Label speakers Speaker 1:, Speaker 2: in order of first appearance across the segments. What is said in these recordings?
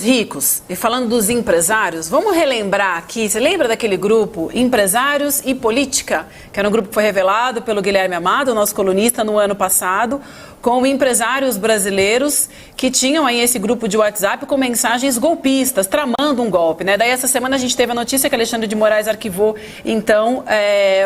Speaker 1: dos ricos e falando dos empresários, vamos relembrar aqui, você lembra daquele grupo Empresários e Política? Que era um grupo que foi revelado pelo Guilherme Amado, nosso colunista, no ano passado, com empresários brasileiros que tinham aí esse grupo de WhatsApp com mensagens golpistas, tramando um golpe, né? Daí essa semana a gente teve a notícia que Alexandre de Moraes arquivou, então,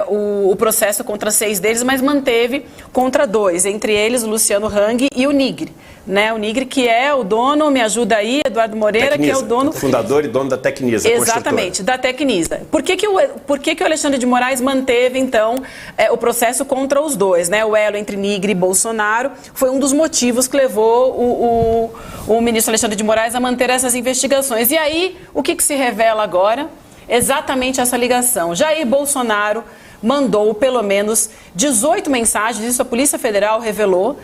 Speaker 1: o processo contra 6 deles, mas manteve contra 2, entre eles o Luciano Hang e o Nigre, né? O Nigre que é o dono, me ajuda aí, Eduardo Moreira,
Speaker 2: Tecnisa,
Speaker 1: que é o dono...
Speaker 2: Fundador e dono da Tecnisa.
Speaker 1: Exatamente, da Tecnisa. Por que o Alexandre de Moraes manteve, então, o processo contra os dois, né? O elo entre Nigre e Bolsonaro foi um dos motivos que levou o ministro Alexandre de Moraes a manter essas investigações. E aí, o que se revela agora? Exatamente essa ligação. Jair Bolsonaro mandou pelo menos 18 mensagens, isso a Polícia Federal revelou,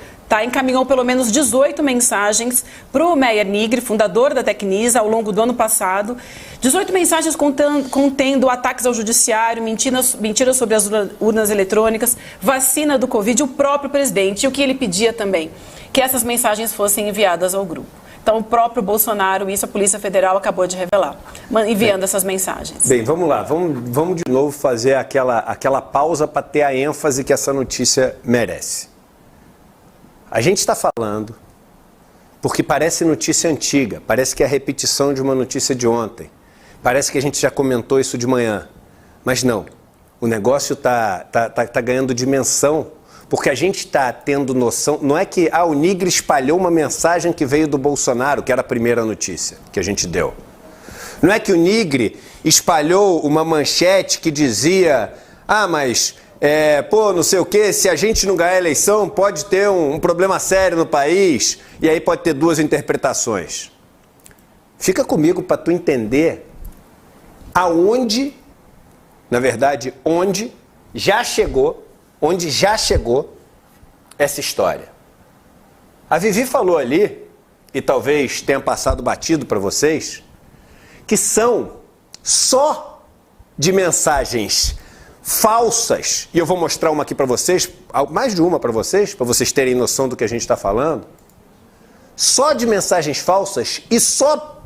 Speaker 1: encaminhou pelo menos 18 mensagens para o Meyer Nigre, fundador da Tecnisa, ao longo do ano passado. 18 mensagens contendo ataques ao judiciário, mentiras sobre as urnas eletrônicas, vacina do Covid, e o próprio presidente. E o que ele pedia também? Que essas mensagens fossem enviadas ao grupo. Então, o próprio Bolsonaro, isso a Polícia Federal acabou de revelar, enviando essas mensagens.
Speaker 2: Bem, vamos lá. Vamos de novo fazer aquela pausa para ter a ênfase que essa notícia merece. A gente está falando porque parece notícia antiga, parece que é a repetição de uma notícia de ontem. Parece que a gente já comentou isso de manhã. Mas não, o negócio tá ganhando dimensão, porque a gente está tendo noção. Não é que o Nigre espalhou uma mensagem que veio do Bolsonaro, que era a primeira notícia que a gente deu. Não é que o Nigre espalhou uma manchete que dizia, mas... não sei o que, se a gente não ganhar a eleição, pode ter um problema sério no país, e aí pode ter 2 interpretações. Fica comigo para tu entender aonde, na verdade, onde já chegou essa história. A Vivi falou ali, e talvez tenha passado batido para vocês, que são só de mensagens falsas, e eu vou mostrar uma aqui para vocês, mais de uma para vocês terem noção do que a gente está falando, só de mensagens falsas e só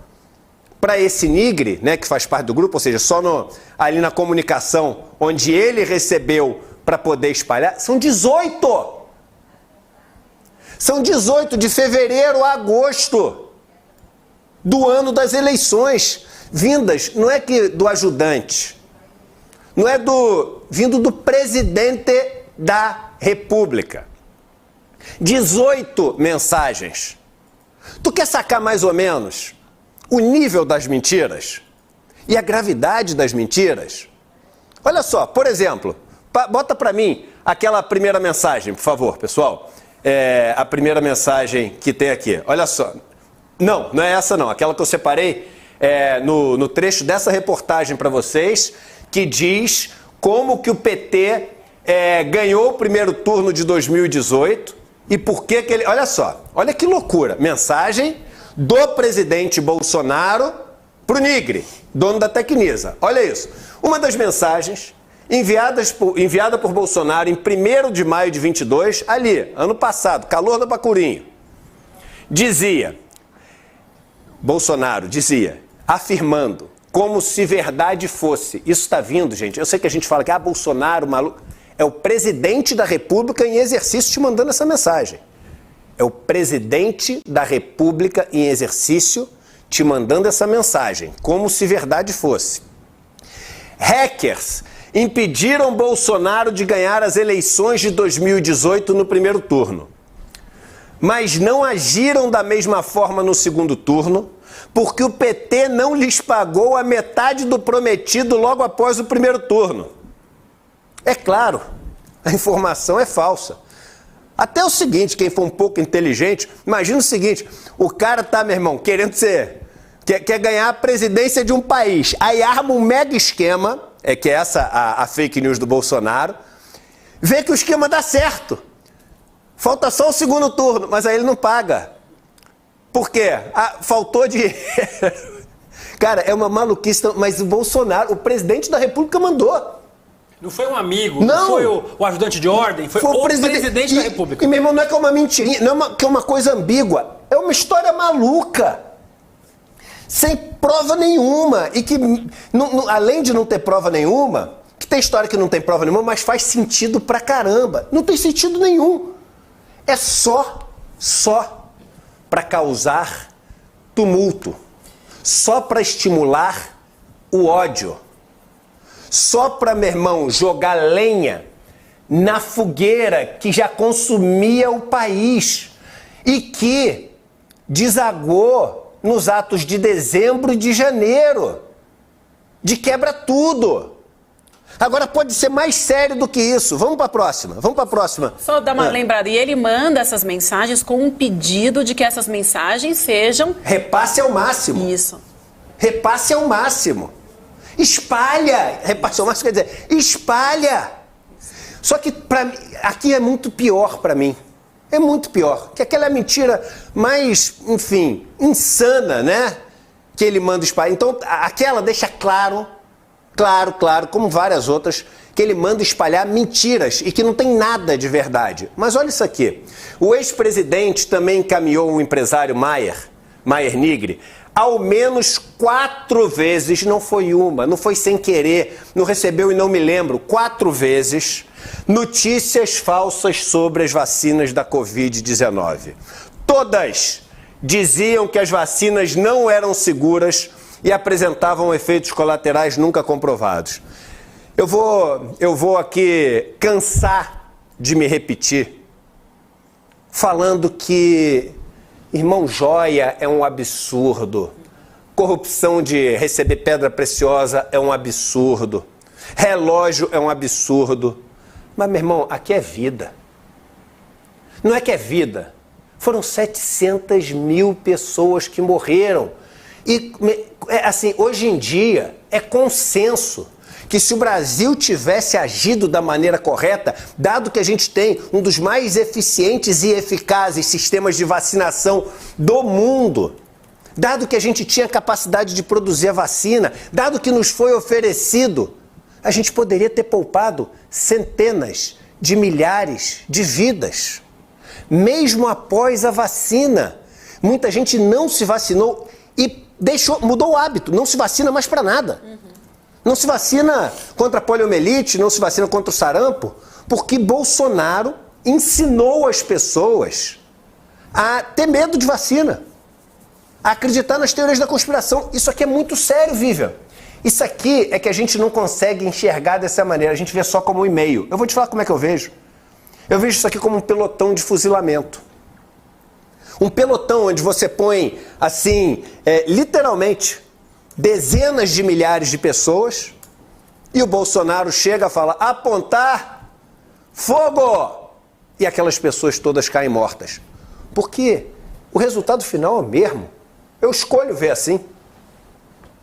Speaker 2: para esse Nigre, né, que faz parte do grupo, ou seja, só ali na comunicação onde ele recebeu para poder espalhar, são 18! São 18 de fevereiro a agosto do ano das eleições, vindas, não é que do ajudante, não é vindo do presidente da República. 18 mensagens. Tu quer sacar mais ou menos o nível das mentiras e a gravidade das mentiras? Olha só, por exemplo, bota para mim aquela primeira mensagem, por favor, pessoal. A primeira mensagem que tem aqui. Olha só. Não é essa não. Aquela que eu separei no trecho dessa reportagem para vocês, que diz como que o PT ganhou o primeiro turno de 2018 e por que ele... Olha só, olha que loucura. Mensagem do presidente Bolsonaro pro Nigre, dono da Tecnisa. Olha isso. Uma das mensagens enviada por Bolsonaro em 1º de maio de 22, ali, ano passado, calor do Bacurinho. Bolsonaro dizia, afirmando, como se verdade fosse. Isso está vindo, gente. Eu sei que a gente fala que Bolsonaro, maluco. É o presidente da República em exercício te mandando essa mensagem. É o presidente da República em exercício te mandando essa mensagem, como se verdade fosse. Hackers impediram Bolsonaro de ganhar as eleições de 2018 no primeiro turno. Mas não agiram da mesma forma no segundo turno, porque o PT não lhes pagou a metade do prometido logo após o primeiro turno. É claro, a informação é falsa. Até o seguinte, quem for um pouco inteligente, imagina o seguinte, o cara tá, meu irmão, querendo quer ganhar a presidência de um país, aí arma um mega esquema, que é essa a fake news do Bolsonaro, vê que o esquema dá certo. Falta só o segundo turno, mas aí ele não paga. Por quê? Faltou dinheiro. Cara, é uma maluquice, mas o Bolsonaro, o presidente da República mandou.
Speaker 3: Não foi um amigo, não foi o ajudante de ordem, foi o presidente da República.
Speaker 2: E, meu irmão, não é que é uma mentirinha, não é que é uma coisa ambígua, é uma história maluca. sem prova nenhuma. E que, além de não ter prova nenhuma, que tem história que não tem prova nenhuma, mas faz sentido pra caramba. Não tem sentido nenhum. É só para causar tumulto. Só para estimular o ódio. Só para, meu irmão, jogar lenha na fogueira que já consumia o país e que desagou nos atos de dezembro e de janeiro, de quebra tudo. Agora pode ser mais sério do que isso. Vamos para a próxima.
Speaker 1: Só dar uma lembrada. E ele manda essas mensagens com um pedido de que essas mensagens sejam...
Speaker 2: Repasse ao máximo.
Speaker 1: Isso.
Speaker 2: Repasse ao máximo. Espalha. Repasse ao máximo quer dizer, espalha. Só que aqui é muito pior para mim. É muito pior. Que aquela é a mentira mais, enfim, insana, né? Que ele manda espalhar. Então, aquela deixa claro, como várias outras, que ele manda espalhar mentiras e que não tem nada de verdade. Mas olha isso aqui. O ex-presidente também encaminhou o empresário Maier Nigri, ao menos 4 vezes, não foi uma, não foi sem querer, não recebeu e não me lembro, 4 vezes, notícias falsas sobre as vacinas da Covid-19. Todas diziam que as vacinas não eram seguras e apresentavam efeitos colaterais nunca comprovados. Eu vou aqui cansar de me repetir, falando que irmão joia é um absurdo, corrupção de receber pedra preciosa é um absurdo, relógio é um absurdo. Mas, meu irmão, aqui é vida. Não é que é vida. Foram 700 mil pessoas que morreram. E, assim, hoje em dia é consenso que se o Brasil tivesse agido da maneira correta, dado que a gente tem um dos mais eficientes e eficazes sistemas de vacinação do mundo, dado que a gente tinha capacidade de produzir a vacina, dado que nos foi oferecido, a gente poderia ter poupado centenas de milhares de vidas. Mesmo após a vacina, muita gente não se vacinou e mudou o hábito, não se vacina mais para nada. Não se vacina contra a poliomielite, não se vacina contra o sarampo, porque Bolsonaro ensinou as pessoas a ter medo de vacina, a acreditar nas teorias da conspiração. Isso aqui é muito sério, Vivian. Isso aqui é que a gente não consegue enxergar dessa maneira, a gente vê só como um e-mail. Eu vou te falar como é que eu vejo. Eu vejo isso aqui como um pelotão de fuzilamento. Um pelotão onde você põe, assim, literalmente, dezenas de milhares de pessoas e o Bolsonaro chega a falar, apontar, fogo! E aquelas pessoas todas caem mortas. Porque o resultado final é o mesmo. Eu escolho ver assim.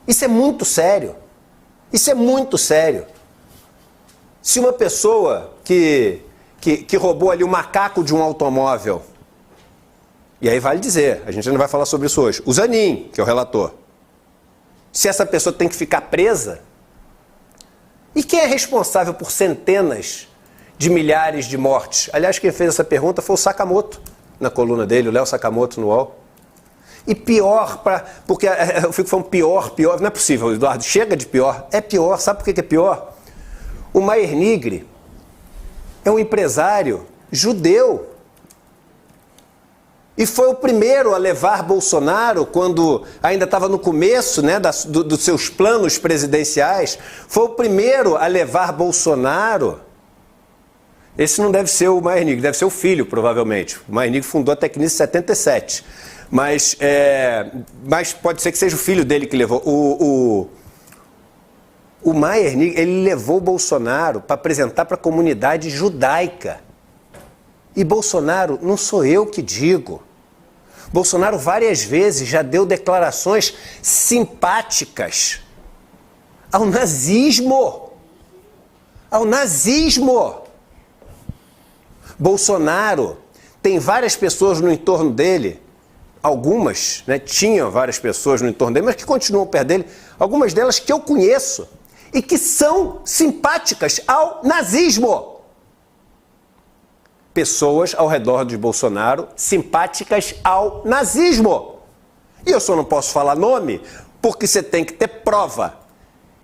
Speaker 2: Isso é muito sério. Isso é muito sério. Se uma pessoa que roubou ali o macaco de um automóvel, e aí vale dizer, a gente não vai falar sobre isso hoje, o Zanin, que é o relator, se essa pessoa tem que ficar presa, e quem é responsável por centenas de milhares de mortes? Aliás, quem fez essa pergunta foi o Sakamoto, na coluna dele, o Léo Sakamoto no UOL. E pior, porque eu fico falando pior, não é possível, Eduardo, chega de pior, é pior, sabe por que é pior? O Maier Nigri é um empresário judeu e foi o primeiro a levar Bolsonaro, quando ainda estava no começo, né, dos seus planos presidenciais, foi o primeiro a levar Bolsonaro. Esse não deve ser o Maier Nigri, deve ser o filho, provavelmente. O Maier Nigri fundou a Tecnis em 77. Mas pode ser que seja o filho dele que levou. O Maier Nigri, ele levou o Bolsonaro para apresentar para a comunidade judaica. E Bolsonaro, não sou eu que digo. Bolsonaro várias vezes já deu declarações simpáticas ao nazismo. Ao nazismo. Bolsonaro tem várias pessoas no entorno dele, algumas, né, tinham várias pessoas no entorno dele, mas que continuam perto dele, algumas delas que eu conheço e que são simpáticas ao nazismo. Pessoas ao redor de Bolsonaro simpáticas ao nazismo. E eu só não posso falar nome porque você tem que ter prova.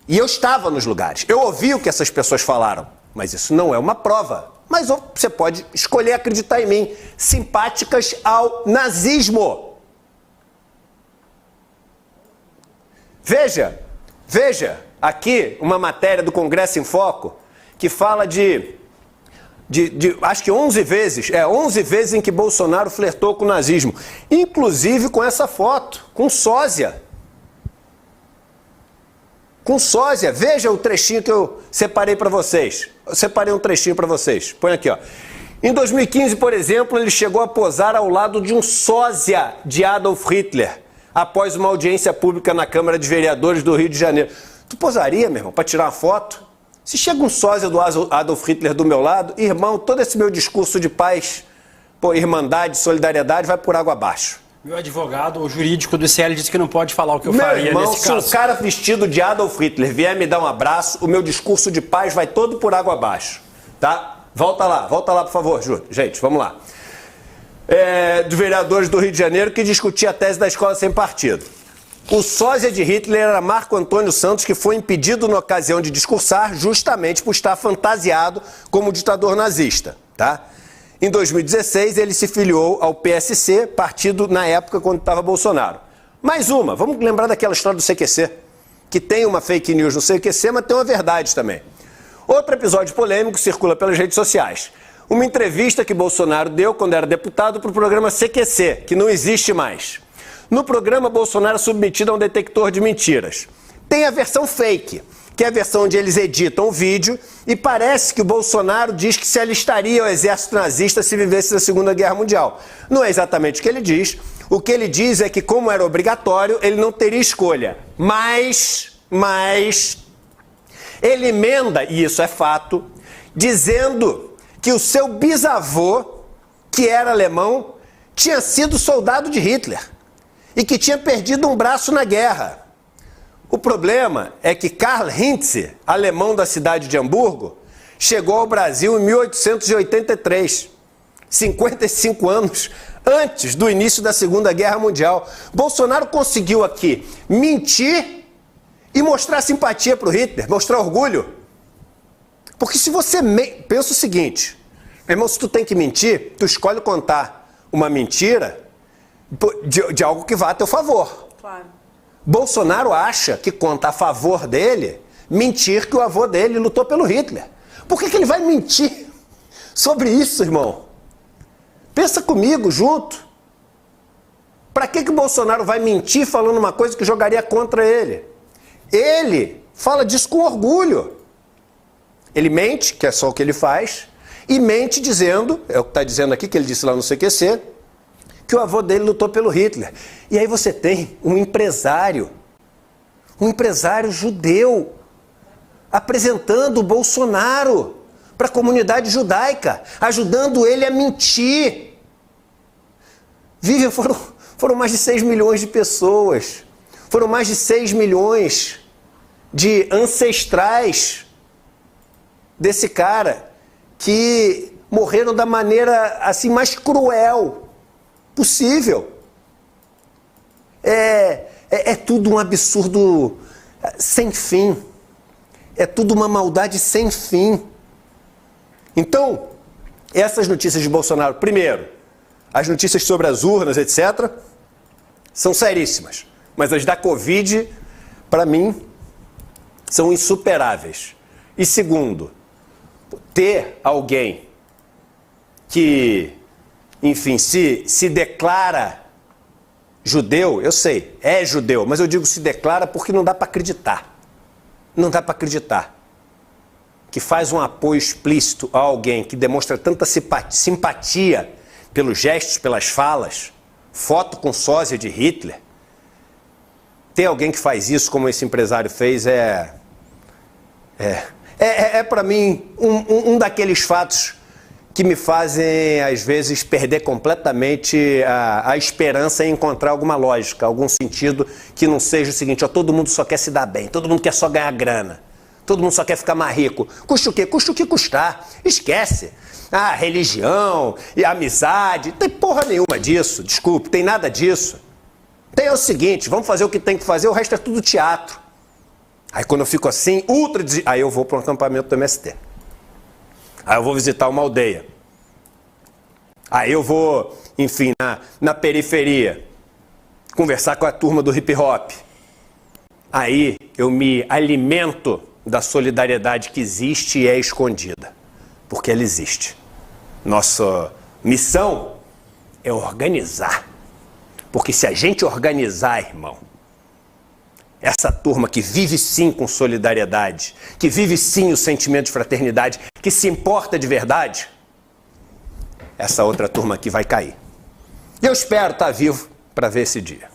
Speaker 2: E eu estava nos lugares. Eu ouvi o que essas pessoas falaram. Mas isso não é uma prova. Mas você pode escolher acreditar em mim. Simpáticas ao nazismo. Veja aqui uma matéria do Congresso em Foco que fala de acho que 11 vezes em que Bolsonaro flertou com o nazismo. Inclusive com essa foto, com sósia. Com sósia. Veja o trechinho que eu separei para vocês. Eu separei um trechinho para vocês. Põe aqui, ó. Em 2015, por exemplo, ele chegou a posar ao lado de um sósia de Adolf Hitler, após uma audiência pública na Câmara de Vereadores do Rio de Janeiro. Tu posaria, meu irmão, para tirar uma foto? Se chega um sósia do Adolf Hitler do meu lado, irmão, todo esse meu discurso de paz, irmandade, solidariedade, vai por água abaixo.
Speaker 3: Meu advogado, o jurídico do ICL, disse que não pode falar o que eu faria
Speaker 2: irmão,
Speaker 3: nesse caso.
Speaker 2: Se um cara vestido de Adolf Hitler vier me dar um abraço, o meu discurso de paz vai todo por água abaixo, tá? Volta lá, por favor, Júlio. Gente, vamos lá. Dos vereadores do Rio de Janeiro que discutia a tese da escola sem partido. O sósia de Hitler era Marco Antônio Santos, que foi impedido na ocasião de discursar justamente por estar fantasiado como ditador nazista, tá? Em 2016, ele se filiou ao PSC, partido na época quando estava Bolsonaro. Mais uma, vamos lembrar daquela história do CQC, que tem uma fake news no CQC, mas tem uma verdade também. Outro episódio polêmico circula pelas redes sociais. Uma entrevista que Bolsonaro deu quando era deputado para o programa CQC, que não existe mais. No programa, Bolsonaro é submetido a um detector de mentiras. Tem a versão fake, que é a versão onde eles editam o vídeo, e parece que o Bolsonaro diz que se alistaria ao exército nazista se vivesse na Segunda Guerra Mundial. Não é exatamente o que ele diz. O que ele diz é que, como era obrigatório, ele não teria escolha. Mas ele emenda, e isso é fato, dizendo que o seu bisavô, que era alemão, tinha sido soldado de Hitler e que tinha perdido um braço na guerra. O problema é que Karl Hintze, alemão da cidade de Hamburgo, chegou ao Brasil em 1883, 55 anos antes do início da Segunda Guerra Mundial. Bolsonaro conseguiu aqui mentir e mostrar simpatia para o Hitler, mostrar orgulho. Porque se você pensa o seguinte, meu irmão, se tu tem que mentir, tu escolhe contar uma mentira de algo que vá a teu favor.
Speaker 1: Claro.
Speaker 2: Bolsonaro acha que conta a favor dele mentir que o avô dele lutou pelo Hitler. Por que ele vai mentir sobre isso, irmão? Pensa comigo junto. Para que o Bolsonaro vai mentir falando uma coisa que jogaria contra ele? Ele fala disso com orgulho. Ele mente, que é só o que ele faz, e mente dizendo, é o que está dizendo aqui, que ele disse lá no CQC, que o avô dele lutou pelo Hitler. E aí você tem um empresário judeu, apresentando o Bolsonaro para a comunidade judaica, ajudando ele a mentir. Foram mais de 6 milhões de pessoas, foram mais de 6 milhões de ancestrais desse cara que morreram da maneira assim mais cruel possível. É tudo um absurdo sem fim. É tudo uma maldade sem fim. Então, essas notícias de Bolsonaro, primeiro, as notícias sobre as urnas, etc., são seríssimas. Mas as da Covid, para mim, são insuperáveis. E segundo, ter alguém que, enfim, se declara judeu, eu sei, é judeu, mas eu digo se declara porque não dá para acreditar. Não dá para acreditar. Que faz um apoio explícito a alguém que demonstra tanta simpatia pelos gestos, pelas falas, foto com sósia de Hitler. Ter alguém que faz isso como esse empresário fez é para mim um daqueles fatos que me fazem, às vezes, perder completamente a esperança em encontrar alguma lógica, algum sentido que não seja o seguinte, ó, todo mundo só quer se dar bem, todo mundo quer só ganhar grana, todo mundo só quer ficar mais rico. Custa o quê? Custa o que custar. Esquece. Religião e amizade, não tem porra nenhuma disso, desculpe, tem nada disso. Então é o seguinte, vamos fazer o que tem que fazer, o resto é tudo teatro. Aí quando eu fico assim, aí eu vou para um acampamento do MST. Aí eu vou visitar uma aldeia. Aí eu vou, enfim, na periferia, conversar com a turma do hip hop. Aí eu me alimento da solidariedade que existe e é escondida. Porque ela existe. Nossa missão é organizar. Porque se a gente organizar, irmão, essa turma que vive sim com solidariedade, que vive sim o sentimento de fraternidade, que se importa de verdade, essa outra turma aqui vai cair. E eu espero estar vivo para ver esse dia.